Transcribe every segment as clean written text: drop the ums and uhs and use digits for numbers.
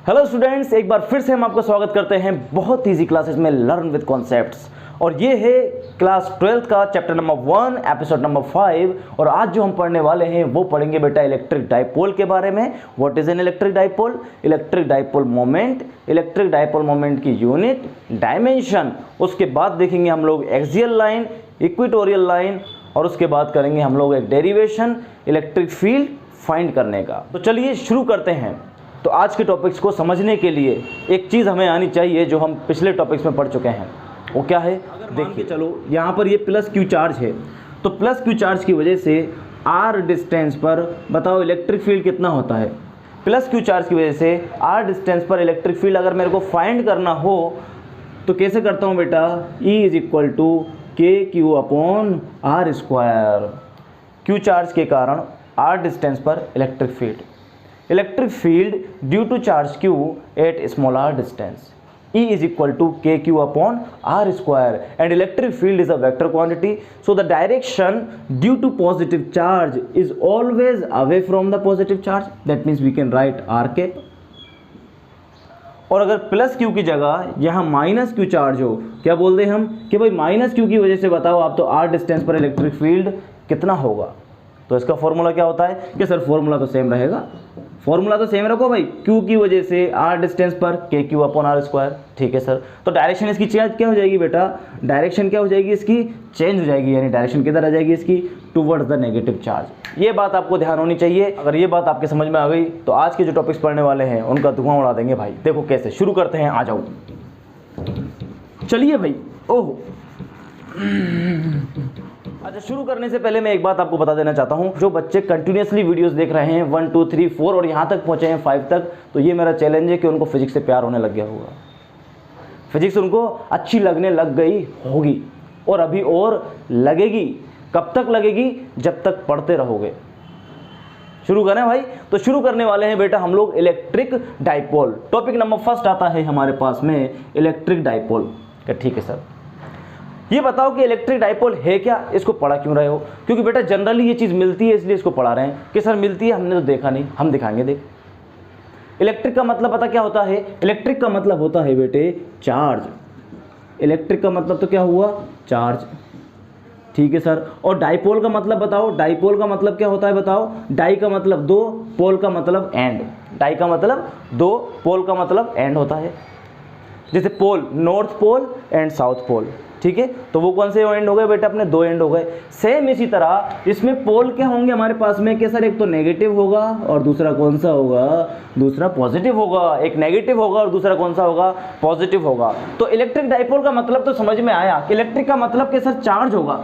Hello students, एक बार फिर से हम आपका स्वागत करते हैं बहुत ईजी क्लासेस में लर्न विद कॉन्सेप्ट्स। और ये है क्लास 12 का चैप्टर नंबर 1 एपिसोड नंबर 5। और आज जो हम पढ़ने वाले हैं वो पढ़ेंगे बेटा इलेक्ट्रिक डाइपोल के बारे में। What is an electric dipole, electric dipole moment, electric dipole moment की यूनिट, डायमेंशन, उसके बाद देखेंगे हम लोग एक्सियल लाइन, इक्वेटोरियल लाइन, और उसके बाद करेंगे हम लोग एक डेरिवेशन इलेक्ट्रिक फील्ड फाइंड करने का। तो चलिए शुरू करते हैं। तो आज के टॉपिक्स को समझने के लिए एक चीज़ हमें आनी चाहिए जो हम पिछले टॉपिक्स में पढ़ चुके हैं। वो क्या है? देखिए, चलो यहाँ पर ये प्लस क्यू चार्ज है, तो प्लस क्यू चार्ज की वजह से आर डिस्टेंस पर बताओ इलेक्ट्रिक फील्ड कितना होता है। प्लस क्यू चार्ज की वजह से आर डिस्टेंस पर इलेक्ट्रिक फील्ड अगर मेरे को फाइंड करना हो तो कैसे करता हूँ बेटा? E is equal to K Q upon R square. Q charge के कारण आर डिस्टेंस पर electric field, electric field due to charge q at small r distance. E is equal to kq upon r square, and electric field is a vector quantity, so the direction due to positive charge is always away from the positive charge. That means we can write r cap. और अगर plus Q की जगह यहाँ minus Q charge हो, क्या बोलते हैं हम कि भाई माइनस क्यू की वजह से बताओ आप तो आर डिस्टेंस पर इलेक्ट्रिक फील्ड कितना होगा। तो इसका फॉर्मूला क्या होता है कि सर फॉर्मूला तो सेम रहेगा, फॉर्मूला तो सेम रखो भाई, क्यू की वजह से आर डिस्टेंस पर के क्यू अपॉन आर स्क्वायर। ठीक है सर, तो डायरेक्शन इसकी चेंज क्या हो जाएगी बेटा? डायरेक्शन क्या हो जाएगी इसकी? चेंज हो जाएगी, यानी डायरेक्शन किधर आ जाएगी इसकी? Towards the negative charge. ये बात आपको ध्यान होनी चाहिए। अगर ये बात आपके समझ में आ गई तो आज के जो टॉपिक्स पढ़ने वाले हैं उनका धुआं उड़ा देंगे भाई। देखो कैसे शुरू करते हैं, आ जाओ। चलिए भाई। ओह अच्छा, शुरू करने से पहले मैं एक बात आपको बता देना चाहता हूं। जो बच्चे कंटिन्यूसली वीडियोस देख रहे हैं 1 2 3 4 और यहां तक पहुंचे हैं 5 तक, तो ये मेरा चैलेंज है कि उनको फिजिक्स से प्यार होने लग गया होगा, फिजिक्स उनको अच्छी लगने लग गई होगी, और अभी और लगेगी। कब तक लगेगी? जब तक पढ़ते रहोगे। शुरू करें भाई। तो शुरू करने वाले हैं बेटा हम लोग electric dipole. Topic number first आता है हमारे पास में इलेक्ट्रिक डाइपोल। ठीक है सर, ये बताओ कि इलेक्ट्रिक डाइपोल है क्या, इसको पढ़ा क्यों रहे हो? क्योंकि बेटा जनरली ये चीज़ मिलती है इसलिए इसको पढ़ा रहे हैं कि सर मिलती है, हमने तो देखा नहीं, हम दिखाएंगे। देख, इलेक्ट्रिक का मतलब पता क्या होता है? इलेक्ट्रिक का मतलब होता है बेटे चार्ज। इलेक्ट्रिक का मतलब तो क्या हुआ? चार्ज। ठीक है सर, और डाइपोल का मतलब बताओ? डाइपोल का मतलब क्या होता है बताओ? डाई का मतलब दो, पोल का मतलब एंड। डाई का मतलब दो, पोल का मतलब एंड होता है। जैसे pole, north pole and south pole. ठीक है, तो वो कौन से एंड हो गए बेटा? अपने दो एंड हो गए। सेम इसी तरह इसमें पोल क्या होंगे हमारे पास में कि सर एक तो नेगेटिव होगा और दूसरा कौन सा होगा? दूसरा पॉजिटिव होगा। एक नेगेटिव होगा और दूसरा कौन सा होगा? पॉजिटिव होगा। तो इलेक्ट्रिक डाइपोल का मतलब तो समझ में आया कि इलेक्ट्रिक का मतलब कि सर चार्ज होगा,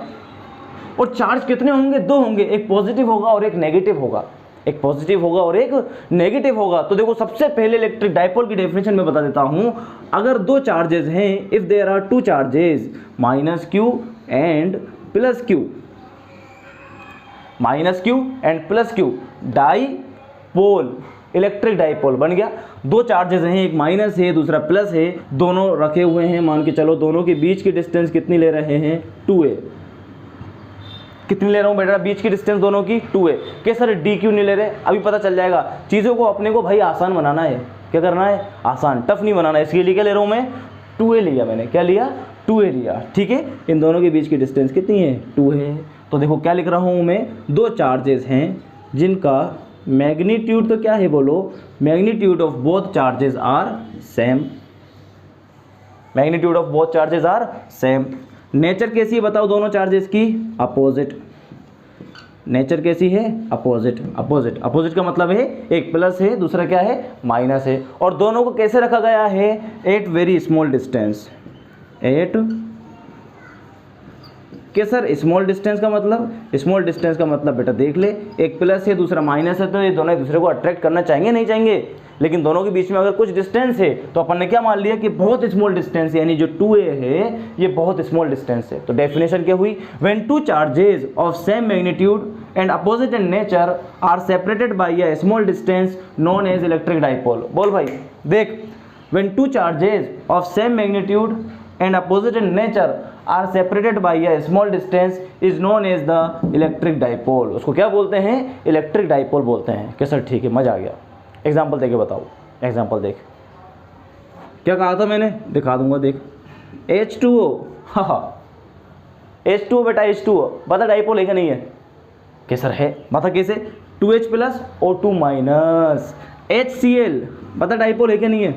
और चार्ज कितने होंगे? दो होंगे, एक पॉजिटिव होगा और एक नेगेटिव होगा। एक पॉजिटिव होगा और एक नेगेटिव होगा। तो देखो सबसे पहले इलेक्ट्रिक डाइपोल की डेफिनेशन में बता देता हूं। अगर दो चार्जेस हैं, if there are two charges minus Q and plus Q, minus Q and plus Q, dipole, electric dipole बन गया। दो चार्जेस हैं, एक माइनस है दूसरा प्लस है, दोनों रखे हुए हैं, मान के चलो दोनों के बीच की डिस्टेंस कितनी ले रहे हैं? 2a। कितनी ले रहा हूँ बेटा बीच की डिस्टेंस दोनों की? 2a। क्या सर डी क्यों नहीं ले रहे? अभी पता चल जाएगा। चीज़ों को अपने को भाई आसान बनाना है। क्या करना है? आसान, टफ नहीं बनाना है। इसके लिए क्या ले रहा हूँ मैं? 2a लिया मैंने। क्या लिया? 2a लिया। ठीक है, इन दोनों के बीच की डिस्टेंस कितनी है? 2 है। तो देखो क्या लिख रहा हूँ मैं? दो चार्जेस हैं जिनका मैग्नीट्यूड तो क्या है बोलो? Magnitude of both charges are same. Magnitude of both charges are same. Nature कैसी है बताओ दोनों चार्जेस की? अपोजिट। नेचर कैसी है? अपोजिट। अपोजिट, अपोजिट का मतलब है एक प्लस है दूसरा क्या है? माइनस है। और दोनों को कैसे रखा गया है? At very small distance. At के सर स्मॉल डिस्टेंस का मतलब? स्मॉल डिस्टेंस का मतलब बेटा देख ले, एक प्लस है दूसरा माइनस है, तो ये दोनों एक दूसरे को अट्रैक्ट करना चाहेंगे नहीं चाहेंगे? लेकिन दोनों के बीच में अगर कुछ डिस्टेंस है तो अपन ने क्या मान लिया कि बहुत स्मॉल डिस्टेंस, यानी जो 2a है ये बहुत स्मॉल डिस्टेंस है। तो डेफिनेशन क्या हुई? When two charges of same magnitude and opposite in nature are separated by a small distance known as electric dipole. बोल भाई देख, when two charges of same magnitude and opposite in nature are separated by a small distance is known as the electric dipole। उसको क्या बोलते हैं? Electric dipole बोलते हैं। क्या सर ठीक है, मजा आ गया। एग्जाम्पल देके बताओ। एग्जाम्पल देख, क्या कहा था मैंने, दिखा दूंगा देख, H2O, हाँ H2O बेटा, H2O बता डाइपोल है क्या नहीं है, कि सर है, बता कैसे, 2H plus O2 minus, HCl बता डाइपोल है क्या नहीं है,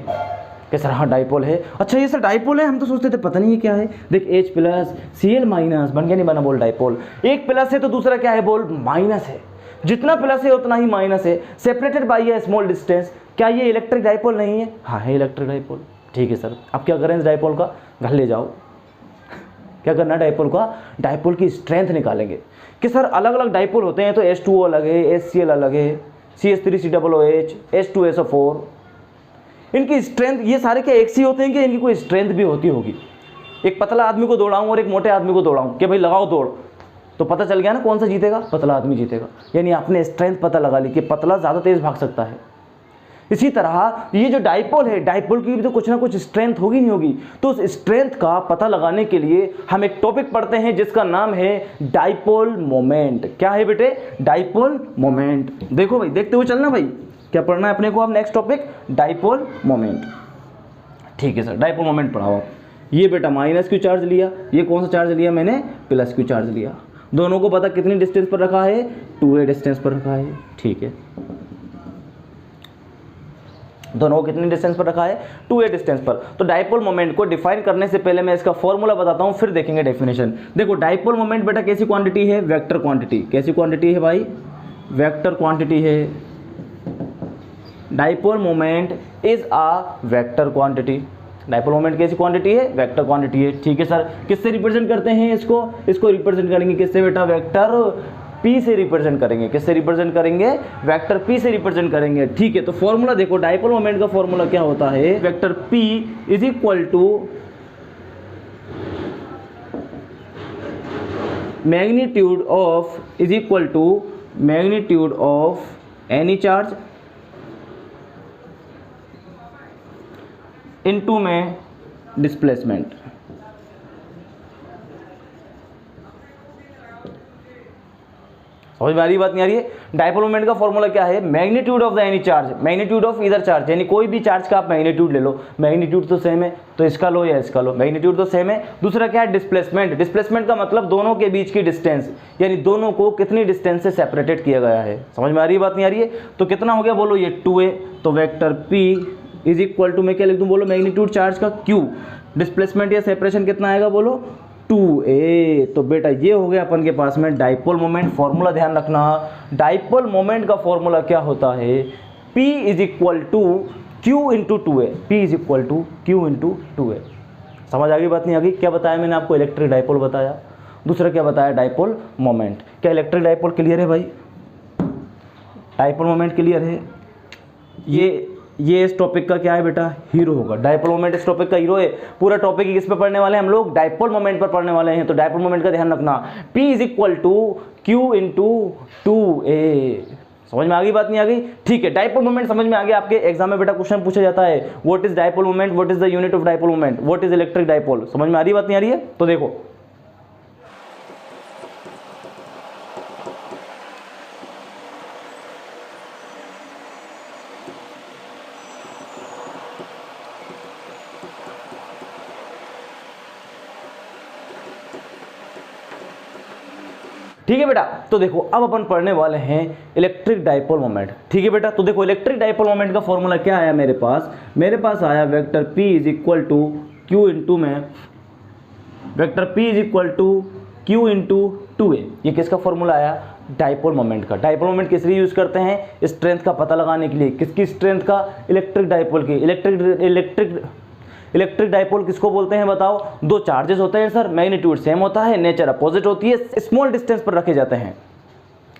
कि सर हाँ डाइपोल है। अच्छा ये सर डाइपोल है, हम तो सोचते थे पता नहीं है क्या है, देख H प्लस Cl माइनस, बन गया नहीं बना बोल डाइपोल, एक प्लस है तो दूसरा क्या है बोल, माइनस है, जितना प्लस है उतना ही माइनस है, separated by A small distance, क्या ये इलेक्ट्रिक डाइपोल नहीं है, हाँ है इलेक्ट्रिक डाइपोल, ठीक है सर। अब क्या करें इस डाइपोल का, घर ले जाओ, क्या करना डाइपोल का, डाइपोल की स्ट्रेंथ निकालेंगे कि सर अलग अलग डाइपोल होते हैं तो H2O अलग है, HCl अलग है, CH3COOH, H2SO4, इनकी स्ट्रेंथ, ये सारे क्या एक सी होते हैं कि इनकी कोई स्ट्रेंथ भी होती होगी। एक पतला आदमी को दौड़ाऊं और एक मोटे आदमी को दौड़ाऊं कि भाई लगाओ दौड़, तो पता चल गया ना कौन सा जीतेगा, पतला आदमी जीतेगा, यानी आपने स्ट्रेंथ पता लगा ली कि पतला ज़्यादा तेज भाग सकता है। इसी तरह ये जो डाइपोल है, डाइपोल की भी तो कुछ ना कुछ स्ट्रेंथ होगी नहीं होगी, तो उस स्ट्रेंथ का पता लगाने के लिए हम एक टॉपिक पढ़ते हैं जिसका नाम है डाइपोल मोमेंट। क्या है बेटे, डाइपोल मोमेंट। देखो भाई, देखते हुए चलना भाई, क्या पढ़ना है अपने को, अब नेक्स्ट टॉपिक डाइपोल मोमेंट। ठीक है सर, डाइपोल मोमेंट पढ़ाओ। ये बेटा माइनस क्यू चार्ज लिया, ये कौन सा चार्ज लिया मैंने, प्लस क्यू चार्ज लिया, दोनों को पता कितनी डिस्टेंस पर रखा है, 2a डिस्टेंस पर रखा है। ठीक है, दोनों को कितनी डिस्टेंस पर रखा है, 2a डिस्टेंस पर। तो डाइपोल मोमेंट को डिफाइन करने से पहले मैं इसका फॉर्मूला बताता हूं, फिर देखेंगे डेफिनेशन। देखो डाइपोल मोमेंट बेटा कैसी क्वांटिटी है, वेक्टर क्वांटिटी। कैसी क्वांटिटी है भाई, वेक्टर क्वांटिटी है। Dipole moment is a vector quantity. Dipole moment कैसी क्वांटिटी है, वेक्टर क्वांटिटी है। ठीक है सर, किससे रिप्रेजेंट करते हैं इसको रिप्रेजेंट करेंगे किससे बेटा, वेक्टर P से रिप्रेजेंट करेंगे। किससे रिप्रेजेंट करेंगे, वेक्टर P से रिप्रेजेंट करेंगे। ठीक है, तो फॉर्मूला देखो, डाइपोल मोमेंट का फॉर्मूला क्या होता है, vector P is equal to magnitude of, is equal to magnitude of any charge into में डिस्प्लेसमेंट। समझ में आ रही बात, नहीं आ रही है। डाइपोल मोमेंट का फॉर्मूला क्या है, magnitude of the any charge, magnitude of either charge, यानी कोई भी चार्ज का आप मैग्नीट्यूड ले लो, मैग्नीट्यूड तो सेम है तो इसका लो या इसका लो, मैग्नीट्यूड तो सेम है। दूसरा क्या है, डिस्प्लेसमेंट। डिस्प्लेसमेंट का मतलब दोनों के बीच की डिस्टेंस, यानी दोनों को कितनी डिस्टेंस से सेपरेटेड किया गया है। समझ में आ रही बात, नहीं आ रही है। तो कितना हो गया बोलो, ये 2a, तो vector P is equal to, मैं क्या लिख दूं बोलो, मैग्नीट्यूड चार्ज का Q, डिस्प्लेसमेंट या सेपरेशन कितना आएगा बोलो, 2a। तो बेटा ये हो गया अपन के पास में डाइपोल मोमेंट। फॉर्मूला ध्यान रखना, डाइपोल मोमेंट का फॉर्मूला क्या होता है, P is equal to Q into 2a, P is equal to Q into 2a। समझ आ गई बात, नहीं आ गई। क्या बताया मैंने आपको, इलेक्ट्रिक डाइपोल बताया, दूसरा क्या बताया, डाइपोल मोमेंट। क्या इलेक्ट्रिक डाइपोल क्लियर है भाई, डाइपोल मोमेंट क्लियर है। ये इस टॉपिक का क्या है बेटा, हीरो होगा। डाइपोल मोमेंट इस टॉपिक का हीरो है। पूरा टॉपिक किस पे पढ़ने वाले हैं हम लोग, डाइपोल मोमेंट पर पढ़ने वाले हैं। तो डाइपोल मोमेंट का ध्यान रखना, P is equal to Q into 2a। समझ में आ गई बात, नहीं आ गई। ठीक है, डाइपोल मोमेंट समझ में आ गया। आपके एग्जाम में बेटा क्वेश्चन पूछा जाता है, what is dipole moment, what is the unit of dipole moment, what is electric dipole. समझ में आ रही बात, नहीं आ रही है। तो देखो ठीक है बेटा। तो देखो अब अपन पढ़ने वाले हैं इलेक्ट्रिक डाइपोल मोमेंट। ठीक है बेटा, तो देखो इलेक्ट्रिक डाइपोल मोमेंट का फॉर्मूला क्या आया मेरे पास आया vector P is equal to Q into में, vector P is equal to Q into 2a। ये किसका फॉर्मूला आया, डाइपोल मोमेंट का। डाइपोल मोमेंट किस लिए यूज करते हैं, स्ट्रेंथ का पता लगाने के लिए। किसकी स्ट्रेंथ का, इलेक्ट्रिक डाइपोल की। इलेक्ट्रिक डाइपोल किसको बोलते हैं बताओ, दो चार्जेस होते हैं सर, मैग्नीट्यूड सेम होता है, नेचर अपोजिट होती है, स्मॉल डिस्टेंस पर रखे जाते हैं,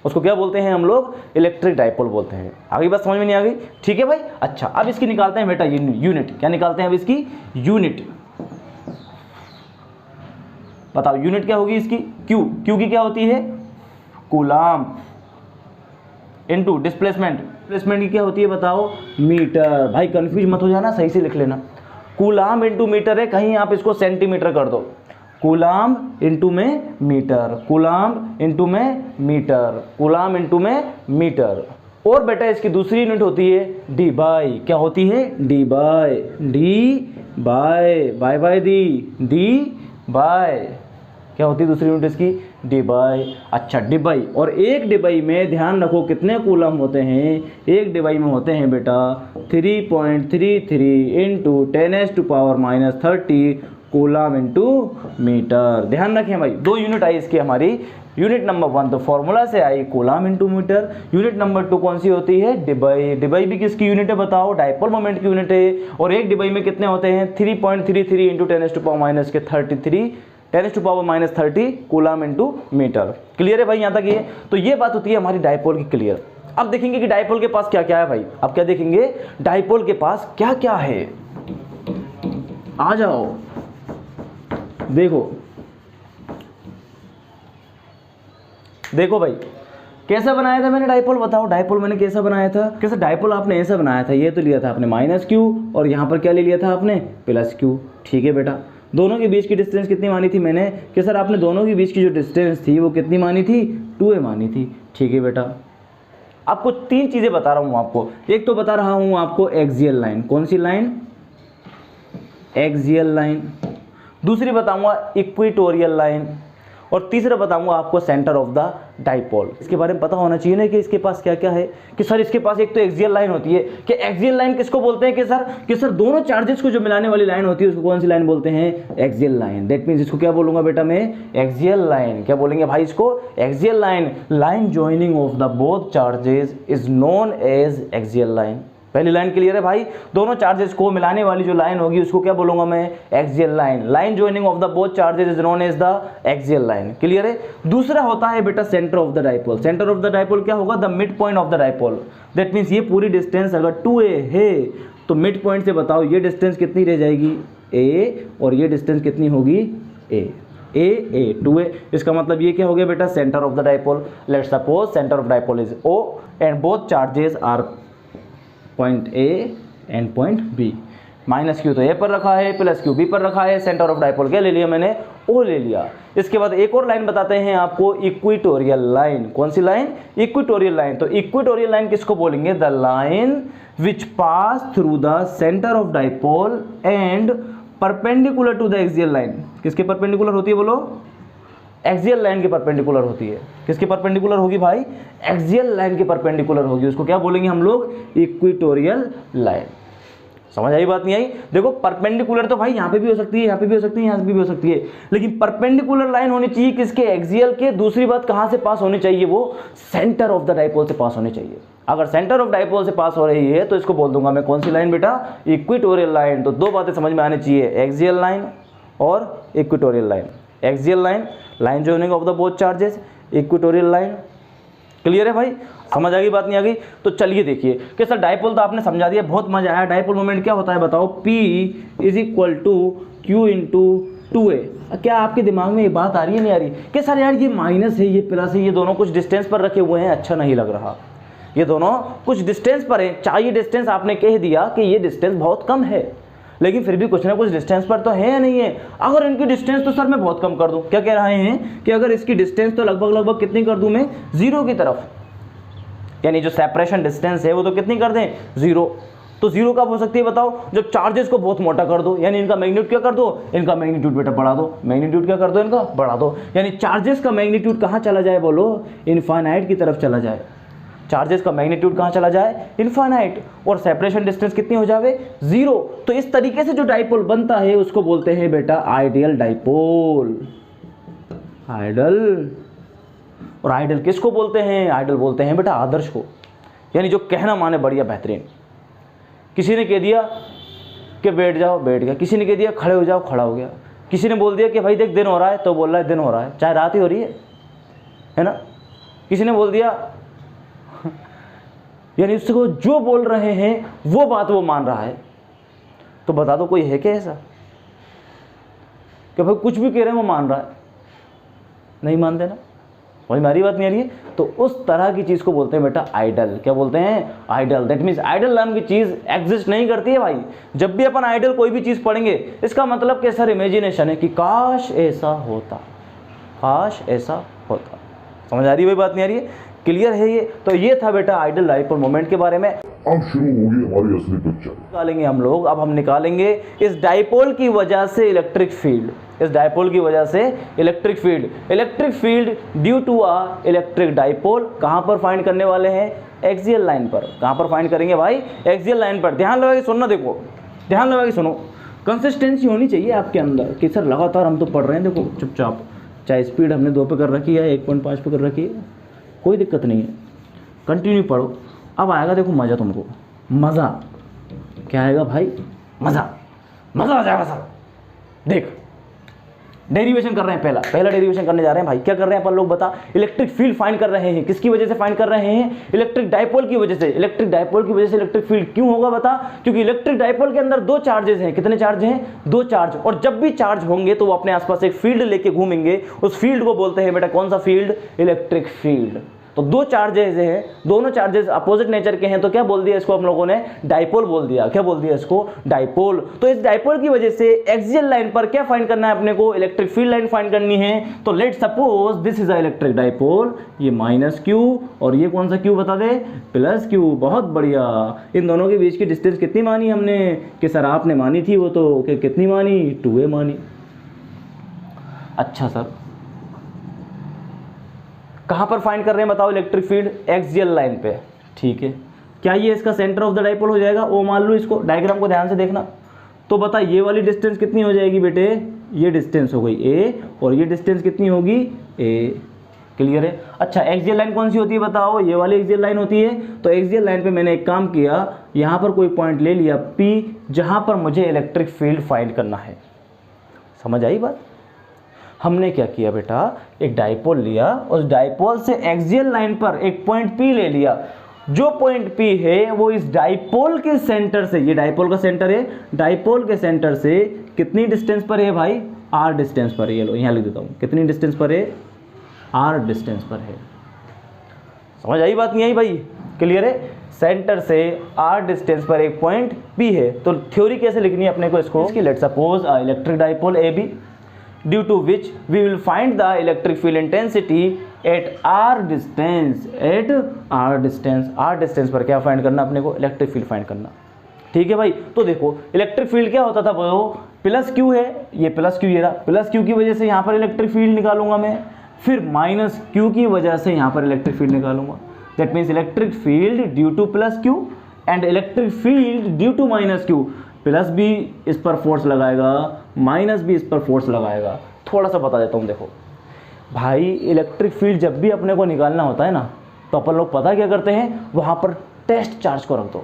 उसको क्या बोलते हैं हम लोग, इलेक्ट्रिक डाइपोल बोलते हैं। आगे बात समझ में नहीं आ गई। ठीक है भाई। अच्छा अब इसकी निकालते हैं बेटा यूनिट। क्या निकालते हैं अब इसकी यूनिट, बताओ यूनिट क्या होगी इसकी, क्यू की क्या होती है, कूलाम इनटू डिस्प्लेसमेंट। डिस्प्लेसमेंट की क्या होती है बताओ, मीटर। भाई कंफ्यूज मत हो जाना, सही से लिख लेना। कूलाम इंटू मीटर है, कहीं आप इसको सेंटीमीटर कर दो, कूलाम इंटू में मीटर, कूलाम इंटू में मीटर, कूलाम इंटू में मीटर। और बेटा इसकी दूसरी यूनिट होती है डी बाई, क्या होती है debye, bye bye debye, क्या होती है दूसरी यूनिट इसकी डी बाई। अच्छा डी बाई, और एक डिबाई में ध्यान रखो कितने कूलम होते हैं, एक डिबाई में होते हैं बेटा 3.33 इंटू 10⁻⁻30 कूलम इंटू मीटर। ध्यान रखें भाई, दो यूनिट आई इसकी हमारी, यूनिट नंबर 1 तो फॉर्मूला से आई coulomb into metre, unit number 2 कौन सी होती है डिबाई। डिबाई भी किसकी यूनिट है बताओ, डायपोल मोमेंट की यूनिट है, और एक डिबाई में कितने होते हैं 3.33 into 10⁻⁻30 coulomb into metre. Clear है भाई यहाँ तक ये? तो ये बात होती है हमारी डायपोल की क्लियर। अब देखेंगे कि डायपोल के पास क्या क्या है भाई, अब क्या देखेंगे डायपोल के पास क्या क्या है, आ जाओ देखो भाई कैसा बनाया था मैंने डायपोल, बताओ डायपोल मैंने कैसा बनाया था, कैसे डायपोल आपने ऐसा बनाया था, ये तो लिया था आपने -q और यहाँ पर क्या ले लिया था आपने +q। ठीक है बेटा, दोनों के बीच की डिस्टेंस कितनी मानी थी मैंने, कि सर आपने दोनों के बीच की जो डिस्टेंस थी वो कितनी मानी थी 2a मानी थी। ठीक है बेटा, आपको 3 चीज़ें बता रहा हूँ आपको, एक तो बता रहा हूँ आपको एक्सियल लाइन, कौन सी लाइन एक्सियल लाइन, दूसरी बताऊँगा इक्वेटोरियल लाइन, और तीसरा बताऊंगा आपको सेंटर ऑफ द डाइपोल। इसके बारे में पता होना चाहिए ना कि इसके पास क्या क्या है, कि सर इसके पास एक तो एक्सियल लाइन होती है, कि एक्सियल लाइन किसको बोलते हैं कि सर दोनों चार्जेस को जो मिलाने वाली लाइन होती है उसको कौन सी लाइन बोलते हैं एक्सियल लाइन। दैट मींस इसको क्या बोलूंगा बेटा मैं एक्सियल लाइन, क्या बोलेंगे भाई इसको axial line. Line joining of the both charges is known as axial line. पहली लाइन क्लियर है भाई, दोनों चार्जेस को मिलाने वाली जो लाइन होगी उसको क्या बोलूंगा मैं axial line. Line joining of the both charges is known as the axial line. Clear है। दूसरा होता है बेटा centre of the dipole. Centre of the dipole क्या होगा, the mid point of the dipole. That means ये पूरी distance अगर 2a है तो मिड पॉइंट से बताओ ये डिस्टेंस कितनी रह जाएगी a, और ये डिस्टेंस कितनी होगी a 2a। इसका मतलब ये क्या हो गया बेटा centre of the dipole. Let's suppose centre of dipole is o and both charges are point A and point B। -q तो A पर रखा है, +q B पर रखा है, सेंटर ऑफ डाइपोल क्या ले लिया मैंने O ले लिया। इसके बाद एक और लाइन बताते हैं आपको इक्वेटोरियल लाइन। कौन सी लाइन इक्वेटोरियल लाइन। तो इक्वेटोरियल लाइन किसको बोलेंगे, the line which pass through the centre of dipole and perpendicular to the axial line. किसके परपेंडिकुलर होती है बोलो, एक्सियल लाइन के परपेंडिकुलर होती है। किसके परपेंडिकुलर होगी भाई, एक्सियल लाइन के परपेंडिकुलर होगी, उसको क्या बोलेंगे हम लोग इक्वेटोरियल लाइन। समझ आई बात नहीं आई। देखो परपेंडिकुलर तो भाई यहाँ पे भी हो सकती है, यहाँ पे भी हो सकती है, यहाँ पे भी हो सकती है, लेकिन परपेंडिकुलर लाइन होनी चाहिए किसके एक्सियल के। दूसरी बात कहाँ से पास होनी चाहिए, वो सेंटर ऑफ द डाइपोल से पास होनी चाहिए। अगर सेंटर ऑफ डाइपोल से पास हो रही है तो इसको बोल दूंगा मैं कौन सी लाइन बेटा इक्वेटोरियल लाइन। तो दो बातें समझ में आनी चाहिए, एक्सियल लाइन और equatorial line. Axial line line joining of the both charges, equatorial line. Clear है भाई, समझ आ गई बात नहीं आ गई। तो चलिए देखिए कि सर डाइपोल तो आपने समझा दिया, बहुत मजा आया। डाइपोल मोमेंट क्या होता है बताओ, P = Q × 2a। क्या आपके दिमाग में ये बात आ रही है नहीं आ रही कि सर यार ये माइनस है ये प्लस है, ये दोनों कुछ डिस्टेंस पर रखे हुए हैं, अच्छा नहीं लग रहा, ये दोनों कुछ डिस्टेंस पर है। चाहिए डिस्टेंस आपने कह दिया कि ये डिस्टेंस बहुत कम है, लेकिन फिर भी कुछ ना कुछ डिस्टेंस पर तो है या नहीं है। अगर इनकी डिस्टेंस तो सर मैं बहुत कम कर दूं, क्या कह रहे हैं कि अगर इसकी डिस्टेंस तो लगभग कितनी कर दूं मैं 0 की तरफ, यानी जो सेपरेशन डिस्टेंस है वो तो कितनी कर दें 0। तो 0 कब हो सकती है बताओ, जब चार्जेस को बहुत मोटा कर दो, यानी इनका मैग्नीट्यूड क्या कर दो, इनका मैग्नीट्यूड बेटा बढ़ा दो। मैग्नीट्यूड क्या कर दो, इनका बढ़ा दो, यानी चार्जेस का मैग्नीट्यूड कहाँ चला जाए बोलो, इनफाइनाइट की तरफ चला जाए। चार्जेस का मैग्नीट्यूड कहाँ चला जाए, इनफाइनाइट, और सेपरेशन डिस्टेंस कितनी हो जाए 0। तो इस तरीके से जो डाइपोल बनता है उसको बोलते हैं बेटा आइडियल डाइपोल। आइडियल, और आइडियल किसको बोलते हैं, आइडियल बोलते हैं बेटा आदर्श को, यानी जो कहना माने बढ़िया बेहतरीन। किसी ने कह दिया कि बैठ जाओ, बैठ गया। किसी ने कह दिया खड़े हो जाओ, खड़ा हो गया। किसी ने बोल दिया कि भाई देख दिन हो रहा है, तो बोल रहा है दिन हो रहा है, चाहे रात ही हो रही है ना। किसी ने बोल दिया, यानी उसको जो बोल रहे हैं वो बात वो मान रहा है। तो बता दो कोई है क्या ऐसा कि भाई कुछ भी कह रहे हैं वो मान रहा है, नहीं मानते ना, वही हमारी बात नहीं आ रही है। तो उस तरह की चीज़ को बोलते हैं बेटा आइडल। क्या बोलते हैं, आइडल। दैट मीन्स आइडल नाम की चीज़ एग्जिस्ट नहीं करती है भाई। जब भी अपन आइडल कोई भी चीज़ पढ़ेंगे इसका मतलब कि सर इमेजिनेशन है कि काश ऐसा होता, काश ऐसा होता। समझ आ रही है, वही बात नहीं आ रही है। क्लियर है ये? तो ये था बेटा आइडियल डाइपोल मोमेंट के बारे में। अब शुरू होगी हमारी असली पिक्चर। निकालेंगे हम लोग, अब हम निकालेंगे इस डाइपोल की वजह से इलेक्ट्रिक फील्ड, इस डाइपोल की वजह से electric field due to a electric dipole. कहां पर फाइंड करने वाले हैं? एक्सियल लाइन पर। कहां पर फाइंड करेंगे भाई? एक्सियल लाइन पर। ध्यान लगा के सुनना, देखो ध्यान लगा के सुनो, कंसिस्टेंसी होनी चाहिए आपके अंदर कि सर लगातार हम तो पढ़ रहे हैं, देखो चुपचाप, चाहे स्पीड हमने 2 पे कर रखी है, 1.5 पे कर रखी है, कोई दिक्कत नहीं है, कंटिन्यू पढ़ो। अब आएगा देखो मज़ा तुमको, मज़ा क्या आएगा भाई? मज़ा आ जाएगा सर। देख डेरिवेशन कर रहे हैं, पहला डेरिवेशन करने जा रहे हैं भाई। क्या कर रहे हैं अपन लोग बता? इलेक्ट्रिक फील्ड फाइंड कर रहे हैं। किसकी वजह से फाइंड कर रहे हैं? इलेक्ट्रिक डाइपोल की वजह से। इलेक्ट्रिक डाइपोल की वजह से इलेक्ट्रिक फील्ड क्यों होगा बता? क्योंकि इलेक्ट्रिक डाइपोल के अंदर 2 चार्जेस हैं। कितने चार्ज हैं? 2 चार्ज। और जब भी चार्ज होंगे तो वो अपने आसपास एक फील्ड लेके घूमेंगे, उस फील्ड को बोलते हैं बेटा कौन सा फील्ड? Electric field. तो 2 चार्जेस हैं, दोनों चार्जेस अपोजिट नेचर के हैं, तो क्या बोल दिया इसको हम लोगों ने? डाइपोल बोल दिया। क्या बोल दिया इसको? डाइपोल। तो इस डाइपोल की वजह से एक्सियल लाइन पर क्या फाइंड करना है अपने को? इलेक्ट्रिक फील्ड लाइन फाइंड करनी है। तो let suppose this is a electric dipole, ये -q और ये कौन सा q बता दे? +q। बहुत बढ़िया। इन दोनों के बीच की डिस्टेंस कितनी मानी हमने? कि सर आपने मानी थी वो तो, कि कितनी मानी? 2a मानी। अच्छा सर कहां पर फाइंड कर रहे हैं बताओ इलेक्ट्रिक फील्ड? एक्सियल लाइन पे। ठीक है, क्या ये इसका सेंटर ऑफ द डाइपोल हो जाएगा? ओ मान लो इसको, डायग्राम को ध्यान से देखना। तो बता ये वाली डिस्टेंस कितनी हो जाएगी बेटे? ये डिस्टेंस हो गई a और ये डिस्टेंस कितनी होगी? a। क्लियर है? अच्छा एक्सियल लाइन कौन सी होती है बताओ? ये वाली एक्सियल लाइन होती है। तो एक्सियल लाइन पे मैंने एक काम किया, यहाँ पर कोई पॉइंट ले लिया P, जहाँ पर मुझे इलेक्ट्रिक फील्ड फाइंड करना है। समझ आई बात? हमने क्या किया बेटा? एक डाइपोल लिया, उस डाइपोल से एक्सियल लाइन पर एक पॉइंट P ले लिया। जो पॉइंट P है वो इस डाइपोल के सेंटर से, ये डाइपोल का सेंटर है, डाइपोल के सेंटर से कितनी डिस्टेंस पर है भाई? r डिस्टेंस पर है। ये लो यहाँ लिख देता हूँ, कितनी डिस्टेंस पर है? r डिस्टेंस पर है। समझ आई बात? नहीं आई भाई? क्लियर है? सेंटर से r डिस्टेंस पर एक पॉइंट P है। तो थ्योरी कैसे लिखनी है अपने को इसको? Let's suppose electric dipole AB due to which we will find the electric field intensity at r distance, at r distance। r distance पर क्या फाइंड करना अपने को? इलेक्ट्रिक फील्ड फाइंड करना। ठीक है भाई? तो देखो इलेक्ट्रिक फील्ड क्या होता था वो? +q है, ये +q, ये रहा +q की वजह से यहाँ पर इलेक्ट्रिक फील्ड निकालूंगा मैं, फिर -q की वजह से यहाँ पर इलेक्ट्रिक फील्ड निकालूंगा। That means electric field due to +q and electric field due to -q। Plus भी इस पर फोर्स लगाएगा, माइनस भी इस पर फोर्स लगाएगा। थोड़ा सा बता देता हूँ, देखो भाई इलेक्ट्रिक फील्ड जब भी अपने को निकालना होता है ना, तो अपन लोग पता क्या करते हैं? वहाँ पर टेस्ट चार्ज को रख दो,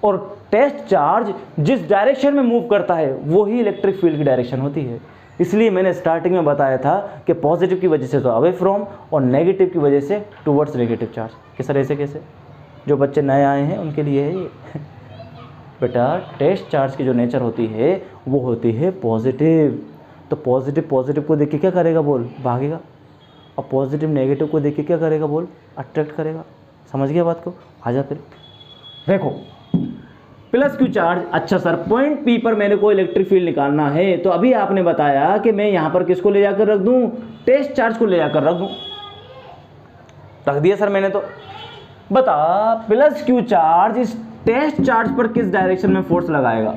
और टेस्ट चार्ज जिस डायरेक्शन में मूव करता है वही इलेक्ट्रिक फील्ड की डायरेक्शन होती है। इसलिए मैंने स्टार्टिंग में बताया था कि पॉजिटिव की वजह से तो अवे फ्रॉम और नेगेटिव की वजह से टुवर्ड्स नेगेटिव चार्ज। कि सर ऐसे कैसे? जो बच्चे नए आए हैं उनके लिए है ये। बेटा टेस्ट चार्ज की जो नेचर होती है वो होती है पॉजिटिव। तो पॉजिटिव को देख के क्या करेगा? बोल, भागेगा। और पॉजिटिव नेगेटिव को देख के क्या करेगा? बोल, अट्रैक्ट करेगा। समझ गया बात को? आजा फिर देखो +q चार्ज। अच्छा सर पॉइंट P पर मेरे को इलेक्ट्रिक फील्ड निकालना है, तो अभी आपने बताया कि मैं यहाँ पर किसको ले जाकर रख दूँ? टेस्ट चार्ज को ले जाकर रख दूँ। रख दिया सर मैंने। तो बता +q चार्ज इस टेस्ट चार्ज पर किस डायरेक्शन में फोर्स लगाएगा?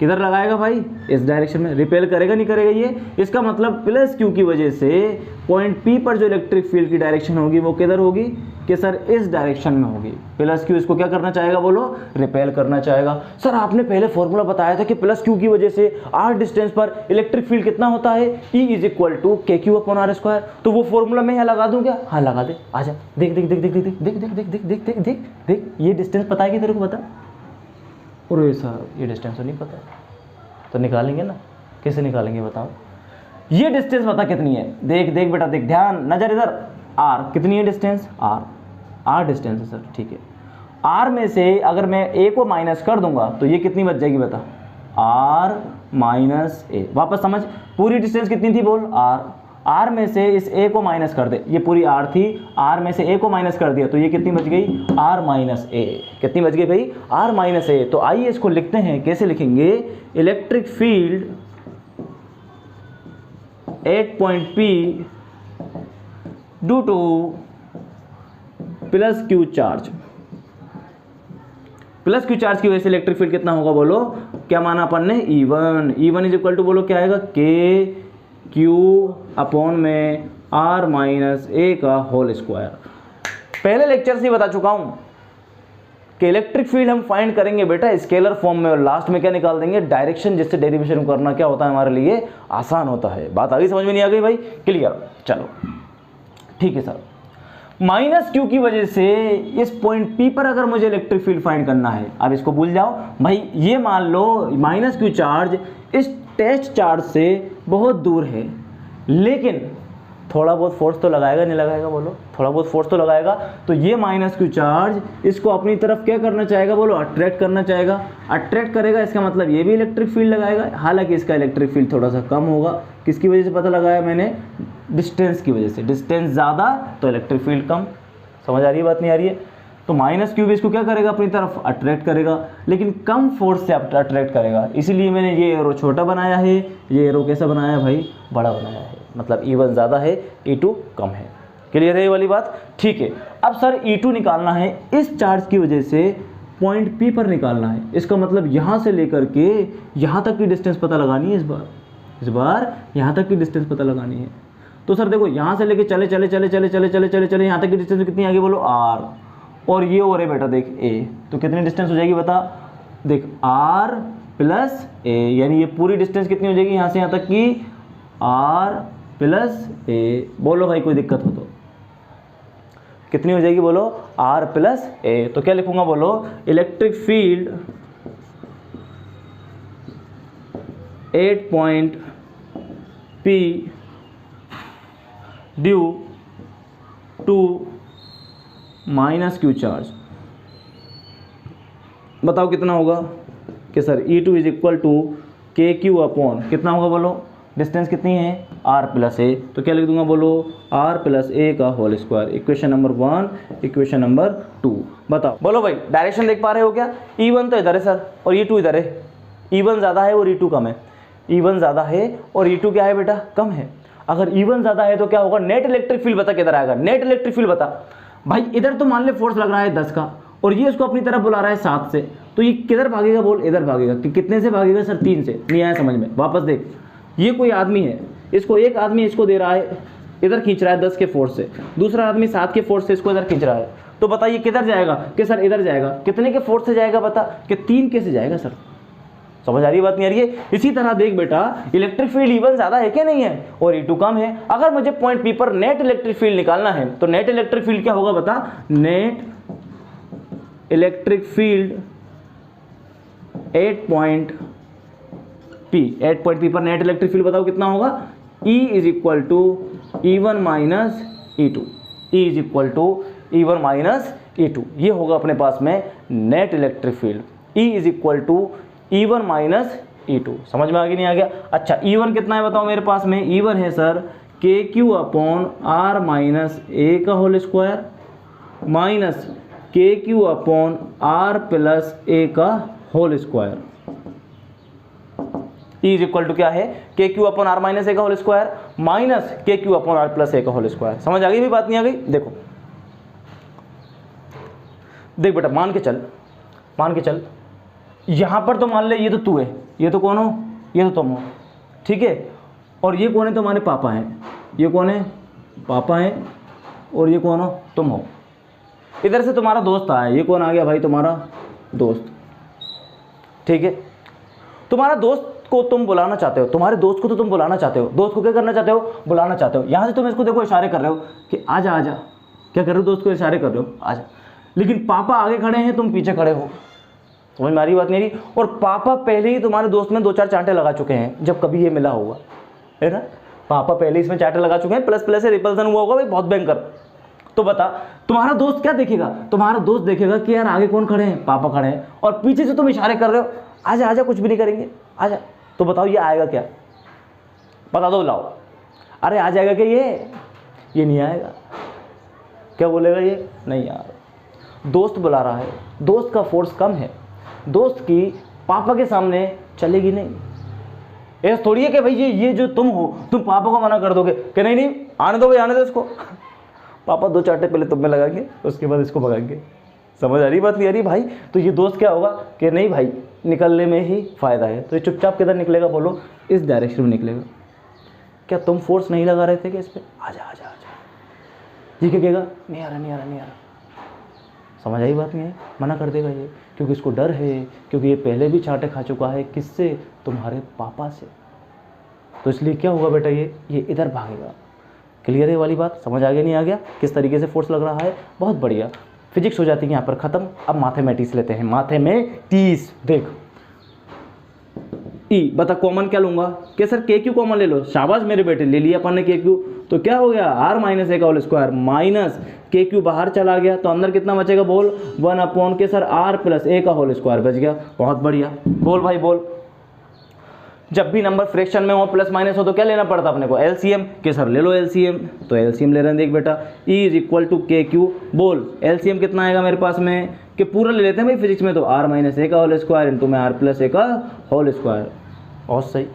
किधर लगाएगा भाई? इस डायरेक्शन में। रिपेल करेगा नहीं करेगा ये? इसका मतलब +q की वजह से पॉइंट P पर जो इलेक्ट्रिक फील्ड की डायरेक्शन होगी वो किधर होगी? कि सर इस डायरेक्शन में होगी। +q इसको क्या करना चाहेगा? बोलो, रिपेल करना चाहेगा। सर आपने पहले फॉर्मूला बताया था कि +q की वजह से r डिस्टेंस पर इलेक्ट्रिक फील्ड कितना होता है? E = kq/r²। तो वो फॉर्मूला मैं यहाँ लगा दूँ क्या? हाँ लगा दे। आजा देख देख देख देख देख देख देख देख देख देख देख देख देख ये डिस्टेंस पता है कि तेरे को? बता। और सर ये डिस्टेंस तो नहीं पता, तो निकालेंगे ना। कैसे निकालेंगे बताओ? ये डिस्टेंस पता कितनी है? देख देख बेटा देख, ध्यान नजर इधर। r कितनी है डिस्टेंस? r डिस्टेंस है सर। ठीक है, r में से अगर मैं a को माइनस कर दूंगा तो ये कितनी बच जाएगी बता? r - a। वापस समझ, पूरी डिस्टेंस कितनी थी? बोल, r में से इस a को माइनस कर दे, ये पूरी r थी, r में से a को माइनस कर दिया तो ये कितनी बच गई? r - a। कितनी बच गई भाई? r - a। तो आइए इसको लिखते हैं। कैसे लिखेंगे? Electric field at point P due two plus Q charge, plus Q charge की वजह से इलेक्ट्रिक फील्ड कितना होगा बोलो, क्या माना अपन ने, E1, E1 is equal to बोलो क्या आएगा, के क्यू अपॉन में R माइनस ए का होल स्क्वायर। पहले लेक्चर से ही बता चुका हूं कि इलेक्ट्रिक फील्ड हम फाइंड करेंगे बेटा स्केलर फॉर्म में, और लास्ट में क्या निकाल देंगे, डायरेक्शन, जिससे डेरिवेशन करना क्या होता है हमारे लिए आसान होता है। बात आगे समझ में नहीं आ गई भाई, क्लियर, चलो ठीक है सर। माइनस क्यू की वजह से इस पॉइंट पी पर अगर मुझे इलेक्ट्रिक फील्ड फाइंड करना है, अब इसको भूल जाओ भाई, ये मान लो माइनस क्यू चार्ज इस टेस्ट चार्ज से बहुत दूर है, लेकिन थोड़ा बहुत फोर्स तो लगाएगा, नहीं लगाएगा बोलो, थोड़ा बहुत फोर्स तो लगाएगा। तो ये माइनस क्यू चार्ज इसको अपनी तरफ क्या करना चाहेगा बोलो, अट्रैक्ट करना चाहेगा, अट्रैक्ट करेगा, इसका मतलब ये भी इलेक्ट्रिक फील्ड लगाएगा। हालांकि इसका इलेक्ट्रिक फील्ड थोड़ा सा कम होगा, किसकी वजह से पता लगाया मैंने, डिस्टेंस की वजह से, डिस्टेंस ज़्यादा तो इलेक्ट्रिक फील्ड कम। समझ आ रही है बात, नहीं आ रही है? तो माइनस क्यू भी इसको क्या करेगा, अपनी तरफ अट्रैक्ट करेगा, लेकिन कम फोर्स से अट्रैक्ट करेगा। इसीलिए मैंने ये एरो छोटा बनाया है, ये एरो कैसा बनाया है भाई, बड़ा बनाया है, मतलब E1 ज़्यादा है, E2 कम है। क्लियर है ये वाली बात? ठीक है। अब सर E2 निकालना है, इस चार्ज की वजह से पॉइंट P पर निकालना है। इसका मतलब यहाँ से लेकर के यहाँ तक की डिस्टेंस पता लगानी है, इस बार यहाँ तक की डिस्टेंस पता लगानी है। तो सर देखो, यहाँ से लेके चले चले चले चले चले चले चले चले यहाँ तक की डिस्टेंस कितनी आगे बोलो, R, और ये और है बेटा देख A, तो कितनी डिस्टेंस हो जाएगी बता, देख R प्लस A, यानी ये पूरी डिस्टेंस कितनी हो जाएगी यहाँ से यहाँ तक की, R प्लस A। बोलो भाई कोई दिक्कत हो तो, कितनी हो जाएगी बोलो, R प्लस A। तो क्या लिखूंगा बोलो, electric field 8 point P due to minus Q charge. बताओ कितना होगा, कि sir E2 is equal to K Q upon कितना होगा बोलो, डिस्टेंस कितनी है, R प्लस A। तो क्या लिख दूंगा बोलो, R प्लस A का whole square. Equation number 1, equation number 2। बताओ बोलो भाई, डायरेक्शन देख पा रहे हो क्या, E1 तो इधर है सर और E2 इधर है, E1 ज़्यादा है और E2 कम है, E1 ज़्यादा है और E2 क्या है बेटा, कम है। अगर E1 ज़्यादा है तो क्या होगा, नेट इलेक्ट्रिक फील्ड बता किधर आएगा, नेट इलेक्ट्रिक फील्ड बता भाई। इधर तो मान ले फोर्स लग रहा है 10 का, और ये इसको अपनी तरफ बुला रहा है 7 से, तो ये किधर भागेगा बोल, इधर भागेगा। कि कितने से भागेगा सर, 3 से। नहीं आया समझ में, वापस देख, ये कोई आदमी है, इसको एक आदमी इसको दे रहा है, इधर खींच रहा है 10 के फोर्स से, दूसरा आदमी 7 के फोर्स से इसको इधर खींच रहा है। तो बताइए किधर जाएगा, कि सर इधर जाएगा। कितने के फोर्स से जाएगा बता, कि 3 के से जाएगा सर। समझ आ रही है बात, नहीं आ रही है? इसी तरह देख बेटा, इलेक्ट्रिक फील्ड E1 ज़्यादा है क्या, नहीं है, और E2 कम है। अगर मुझे पॉइंट P पर नेट इलेक्ट्रिक फील्ड निकालना है, तो नेट इलेक्ट्रिक फील्ड क्या होगा बता, net electric field 8 point P पर नेट इलेक्ट्रिक फील्ड बताओ कितना होगा, E is equal to E1 minus E2, E is equal to E1 minus E2। ये होगा अपने पास में net electric field, E is equal to E1 minus E2। समझ में आ गया, नहीं आ गया? अच्छा, E1 कितना है बताओ मेरे पास में, E1 है sir K Q upon R minus A का whole square minus K Q upon R plus A का whole square. E is equal to क्या है, K Q upon R minus A का whole square minus K Q upon R plus A का whole square. समझ आ गई भी बात, नहीं आ गई? देखो देख बेटा, मान के चल यहाँ पर तो मान ले ये तो तू है, ये तो कौन हो, ये तो तुम हो, ठीक है, और ये कौन है, तुम्हारे पापा हैं, ये कौन है, पापा हैं, और ये कौन हो, तुम हो। इधर से तुम्हारा दोस्त आया, ये कौन आ गया भाई, तुम्हारा दोस्त, ठीक है। तुम्हारा दोस्त को तुम बुलाना चाहते हो, तुम्हारे दोस्त को तो तुम बुलाना चाहते हो, दोस्त को क्या करना चाहते हो, बुलाना चाहते हो। यहाँ से तुम इसको देखो इशारे कर रहे हो कि आजा आजा, क्या कर रहे हो, दोस्त को इशारे कर रहे हो आजा, लेकिन पापा आगे खड़े हैं, तुम पीछे खड़े हो। समझ में आ रही बात नहीं रही? और पापा पहले ही तुम्हारे दोस्त में 2-4 चांटे लगा चुके हैं, जब कभी ये मिला होगा, है ना। पापा पहले इसमें चांटे लगा चुके हैं, प्लस प्लस से रिपल्सन हुआ होगा भाई, बहुत भयंकर। तो बता तुम्हारा दोस्त क्या देखेगा, तुम्हारा दोस्त देखेगा कि यार आगे कौन खड़े हैं, पापा खड़े हैं, और पीछे से तुम इशारे कर रहे हो आजा आजा, कुछ भी नहीं करेंगे आजा। तो बताओ ये आएगा क्या, बता दो लाओ। अरे आ जाएगा क्या ये नहीं आएगा। क्या बोलेगा ये, नहीं यार दोस्त बुला रहा है, दोस्त का फोर्स कम है, दोस्त की पापा के सामने चलेगी नहीं। ऐसा थोड़ी है कि भाई ये जो तुम हो, तुम पापा को मना कर दोगे कि नहीं आने दो भाई, आने दो इसको। पापा 2 चांटे पहले तुम में लगाएंगे, उसके बाद इसको भगाएंगे। समझ आ रही बात नहीं आ रही भाई? तो ये दोस्त क्या होगा कि नहीं भाई निकलने में ही फ़ायदा है, तो ये चुपचाप किधर निकलेगा बोलो? इस डायरेक्शन में निकलेगा। क्या तुम फोर्स नहीं लगा रहे थे कि इस पर आजा आजा आजा? ये क्या कहेगा? नहीं आ रहा नहीं आ रहा नहीं आ रहा। समझ आई बात नहीं है? मना कर देगा ये, क्योंकि इसको डर है, क्योंकि ये पहले भी चांटे खा चुका है। किससे? तुम्हारे पापा से। तो इसलिए क्या होगा बेटा, ये इधर भागेगा। क्लियर है वाली बात? समझ आ गया नहीं आ गया किस तरीके से फोर्स लग रहा है? बहुत बढ़िया। फिजिक्स हो जाती है यहाँ पर ख़त्म। अब मैथमेटिक्स लेते हैं। मैथमेटिक्स देख, ई बता कॉमन क्या लूँगा? क्या सर के क्यू कॉमन ले लो। शाबाश मेरे बेटे, ले लिया अपन ने के क्यू। तो क्या हो गया? आर माइनस ए का whole square minus K Q बाहर चला गया, तो अंदर कितना बचेगा बोल? 1 के सर आर प्लस ए का होल स्क्वायर बच गया। बहुत बढ़िया, बोल भाई बोल। जब भी नंबर फ्रैक्शन में हो, प्लस माइनस हो, तो क्या लेना पड़ता अपने को? एलसीएम। के सर ले लो एलसीएम, तो एलसीएम ले रहे हैं। देख बेटा, E is equal to K Q. बोल एलसीएम कितना आएगा मेरे पास में? कि पूरा ले लेते हैं भाई फिजिक्स में, तो आर माइनस ए का होल स्क्वायर इंटू में आर प्लस ए का होल स्क्वायर। बहुत सही।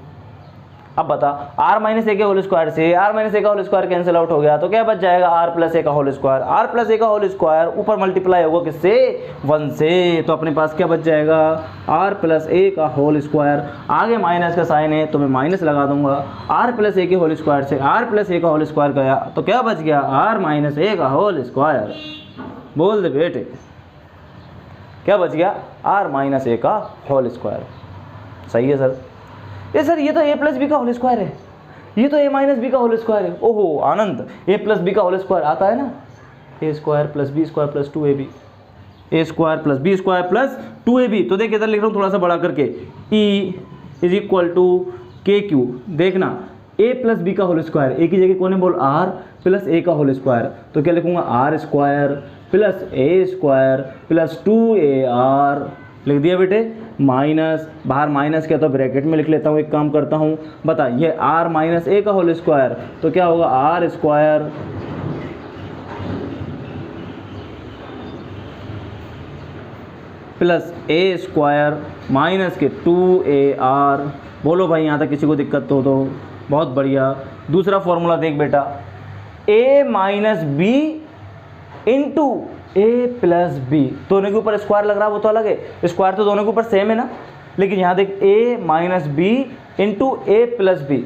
अब बता, आर माइनस ए के होल स्क्वायर से आर माइनस ए का होल स्क्वायर कैंसिल आउट हो गया, तो क्या बच जाएगा? आर प्लस ए का whole square. Are plus A का होल स्क्वायर ऊपर मल्टीप्लाई होगा किससे? 1 से। तो अपने पास क्या बच जाएगा? आर प्लस ए का होल स्क्वायर। आगे माइनस का साइन है तो मैं माइनस लगा दूंगा। आर प्लस ए के होल स्क्वायर से आर प्लस ए का होल स्क्वायर गया, तो क्या बच गया? आर माइनस ए का होल स्क्वायर। बोल दे बेटे, क्या बच गया? आर माइनस ए का होल स्क्वायर। सही है सर। ये सर ये तो ए प्लस बी का होल स्क्वायर है, ये तो ए माइनस बी का होल स्क्वायर है। ओहो आनंद, ए प्लस बी का होल स्क्वायर आता है ना? A square plus B square plus 2ab, A square plus B square plus 2ab। तो देख इधर लिख रहा हूँ थोड़ा सा बड़ा करके, E is equal to K Q. देखना, ए प्लस बी का होल स्क्वायर, ए की जगह कौन है बोल? आर प्लस ए का होल स्क्वायर। तो क्या लिखूंगा? R square plus A square plus 2ar। लिख दिया बेटे। माइनस, बाहर माइनस क्या, तो ब्रैकेट में लिख लेता हूँ। एक काम करता हूँ, बता, ये आर माइनस ए का होल स्क्वायर, तो क्या होगा? R square plus A square minus के 2ar। बोलो भाई यहाँ तक किसी को दिक्कत तो बहुत बढ़िया। दूसरा फॉर्मूला देख बेटा, a minus B into A plus B. दोनों के ऊपर स्क्वायर लग रहा है वो तो अलग है, स्क्वायर तो दोनों के ऊपर सेम है ना। लेकिन यहाँ देख, a minus B into A plus B.